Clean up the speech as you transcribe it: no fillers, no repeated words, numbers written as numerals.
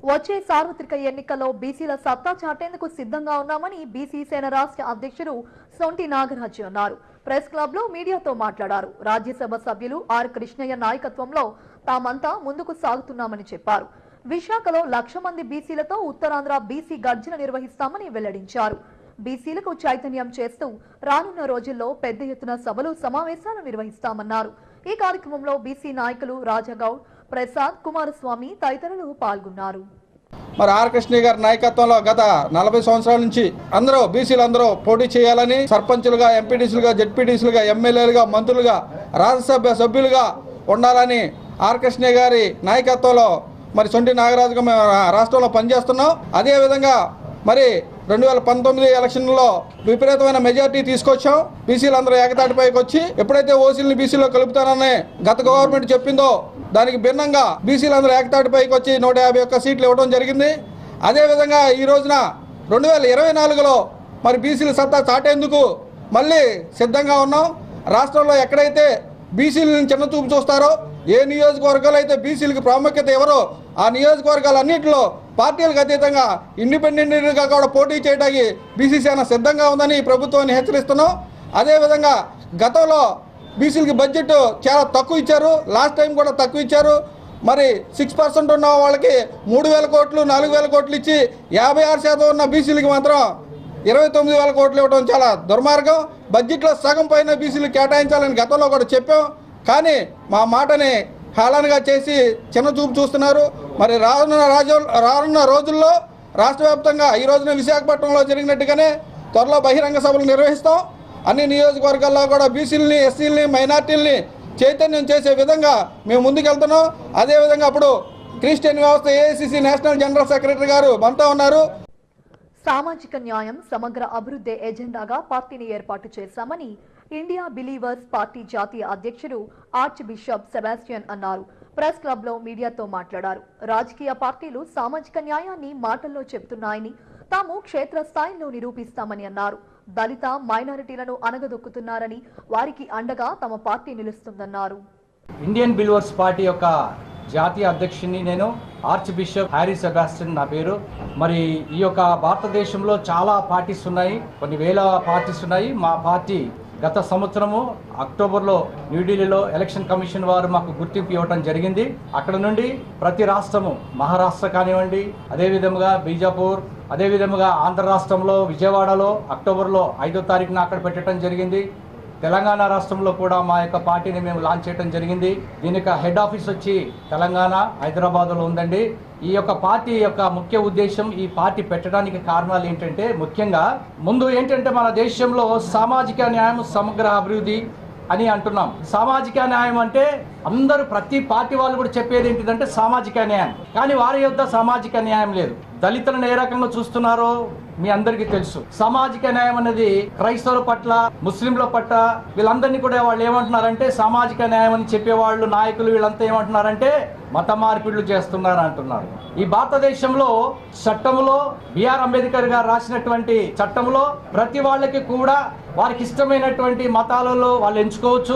వచ్చే సార్వత్రిక ఎన్నికల్లో బీసీల సత్తా చాటేందుకు సిద్ధంగా ఉన్నామని బీసీ సేన రాష్ట్ర అధ్యక్షుడు సొంటి నాగరాజు అన్నారు. ప్రెస్ క్లబ్ లో మీడియాతో మాట్లాడారు. రాజ్యసభ సభ్యులు ఆర్ కృష్ణయ్య నాయకత్వంలో తామంతా ముందుకు సాగుతున్నామని చెప్పారు. విశాఖలో 1,00,000 మంది బీసీలతో ఉత్తరాంధ్ర బీసీ గర్జన నిర్వహిస్తామని వెల్లడించారు. బీసీలకు చైతన్యం చేస్తూ రానున్న రోజుల్లో పెద్ద ఎత్తున సభలు సమావేశాలు నిర్వహిస్తామన్నారు. ఈ కార్యక్రమంలో బీసీ నాయకులు రాజాగౌడ్, ప్రసాద్, కుమారస్వామి తదితరులు పాల్గొన్నారు. మరి ఆర్ కృష్ణయ్య గారి నాయకత్వంలో గత 40 సంవత్సరాల నుంచి అందరూ బీసీలందరూ పోటీ చేయాలని, సర్పంచులుగా, ఎంపీటీసీలుగా, జెడ్పీటీసీలుగా, ఎమ్మెల్యేలుగా, మంత్రులుగా, రాజ్యసభ సభ్యులుగా ఉండాలని ఆర్ కృష్ణయ్య గారి నాయకత్వంలో మరి సొంటి నాగరాజుగా మేము రాష్ట్రంలో పనిచేస్తున్నాం. అదేవిధంగా మరి 2019 ఎలక్షన్లో విపరీతమైన మెజార్టీ తీసుకొచ్చాం. బీసీలందరూ ఏకతాటిపైకి వచ్చి ఎప్పుడైతే ఓసీలని బీసీలో కలుపుతానని గత గవర్నమెంట్ చెప్పిందో దానికి భిన్నంగా బీసీలందరూ ఏకతాటిపైకి వచ్చి 151 సీట్లు ఇవ్వడం జరిగింది. అదేవిధంగా ఈ రోజున 2024లో మరి బీసీల సత్తా చాటేందుకు మళ్ళీ సిద్ధంగా ఉన్నాం. రాష్ట్రంలో ఎక్కడైతే బీసీలను చిన్న చూపు చూస్తారో, ఏ నియోజకవర్గాలు అయితే బీసీలకు ప్రాముఖ్యత ఎవరో ఆ నియోజకవర్గాలన్నింటిలో పార్టీలకు అతీతంగా ఇండిపెండెంట్గా కూడా పోటీ చేయడానికి బీసీ సేన సిద్ధంగా ఉందని ప్రభుత్వాన్ని హెచ్చరిస్తున్నాం. అదేవిధంగా గతంలో బీసీలకి బడ్జెట్ చాలా తక్కువ ఇచ్చారు. లాస్ట్ టైం కూడా తక్కువ ఇచ్చారు. మరి 6% ఉన్న వాళ్ళకి 3,000 కోట్లు, 4,000 కోట్లు ఇచ్చి 56% ఉన్న బీసీలకి మాత్రం 29,000 కోట్లు ఇవ్వడం చాలా దుర్మార్గం. బడ్జెట్లో సగం పైన బీసీలు కేటాయించాలని గతంలో కూడా చెప్పాం. కానీ మా మాటని హేళనగా చేసి చిన్న చూపు చూస్తున్నారు. మరి రానున్న రోజుల్లో రాష్ట్ర వ్యాప్తంగా ఈ రోజున విశాఖపట్నంలో జరిగినట్టుగానే త్వరలో బహిరంగ సభలు నిర్వహిస్తాం. అన్ని నియోజకవర్గాల్లో కూడా బీసీలని, ఎస్సీలని, మైనార్టీలని చైతన్యం చేసే విధంగా మేము ముందుకెళ్తున్నాం. అదేవిధంగా అప్పుడు క్రిస్టియన్ వ్యవస్థ ఏఐసిసి నేషనల్ జనరల్ సెక్రటరీ గారు మనతో ఉన్నారు. సామాజిక న్యాయం, సమగ్ర అభివృద్ధి ఎజెండాగా పార్టీని ఏర్పాటు చేశామని ఇండియా బిలీవర్స్ పార్టీ జాతీయ అధ్యక్షుడు ఆర్చ్ బిషప్ సెబాస్టియన్ అన్నారు. ప్రెస్ క్లబ్ లో మీడియాతో మాట్లాడారు. రాజకీయ పార్టీలు సామాజిక న్యాయాన్ని మాటల్లో చెబుతున్నాయని, తాము క్షేత్రస్థాయిలో నిరూపిస్తామని అన్నారు. దళిత, మైనారిటీలను అనగదొక్కుతున్నారని, వారికి అండగా తమ పార్టీ నిలుస్తుందన్నారు. ఇండియన్ బిలీవర్స్ పార్టీ యొక్క జాతీయ అధ్యక్షుడిని నేను, ఆర్చ్ బిషప్ హ్యారీ సెబాస్టియన్ నా పేరు. మరి ఈ యొక్క భారతదేశంలో చాలా పార్టీస్ ఉన్నాయి, కొన్ని వేల పార్టీస్ ఉన్నాయి. మా పార్టీ గత సంవత్సరము అక్టోబర్లో న్యూఢిల్లీలో ఎలక్షన్ కమిషన్ వారు మాకు గుర్తింపు ఇవ్వడం జరిగింది. అక్కడ నుండి ప్రతి రాష్ట్రము, మహారాష్ట్ర కానివ్వండి, అదేవిధంగా బీజాపూర్, అదేవిధంగా ఆంధ్ర రాష్ట్రంలో విజయవాడలో అక్టోబర్లో 5వ తారీఖున అక్కడ పెట్టడం జరిగింది. తెలంగాణ రాష్ట్రంలో కూడా మా యొక్క పార్టీని మేము లాంచ్ చేయడం జరిగింది. దీని యొక్క హెడ్ ఆఫీస్ వచ్చి తెలంగాణ, హైదరాబాద్లో ఉందండి. ఈ యొక్క పార్టీ యొక్క ముఖ్య ఉద్దేశం, ఈ పార్టీ పెట్టడానికి కారణాలు ఏంటంటే, ముఖ్యంగా ముందు ఏంటంటే మన దేశంలో సామాజిక న్యాయం, సమగ్ర అభివృద్ధి అని అంటున్నాం. సామాజిక న్యాయం అంటే అందరూ, ప్రతి పార్టీ వాళ్ళు కూడా చెప్పేది ఏంటిదంటే సామాజిక న్యాయం. కానీ వారి యొద్ద సామాజిక న్యాయం లేదు. దళితులను ఏ రకంగా చూస్తున్నారో మీ అందరికీ తెలుసు. సామాజిక న్యాయం అనేది క్రైస్తవుల పట్ల, ముస్లింల పట్ల, వీళ్ళందరినీ కూడా వాళ్ళు ఏమంటున్నారంటే సామాజిక న్యాయం అని చెప్పేవాళ్ళు, నాయకులు వీళ్ళంతా ఏమంటున్నారంటే మత మార్పిడులు చేస్తున్నారు అంటున్నారు. ఈ భారతదేశంలో చట్టంలో బిఆర్ అంబేద్కర్ గారు రాసినటువంటి చట్టంలో ప్రతి వాళ్ళకి కూడా వారికి ఇష్టమైనటువంటి మతాలలో వాళ్ళు ఎంచుకోవచ్చు.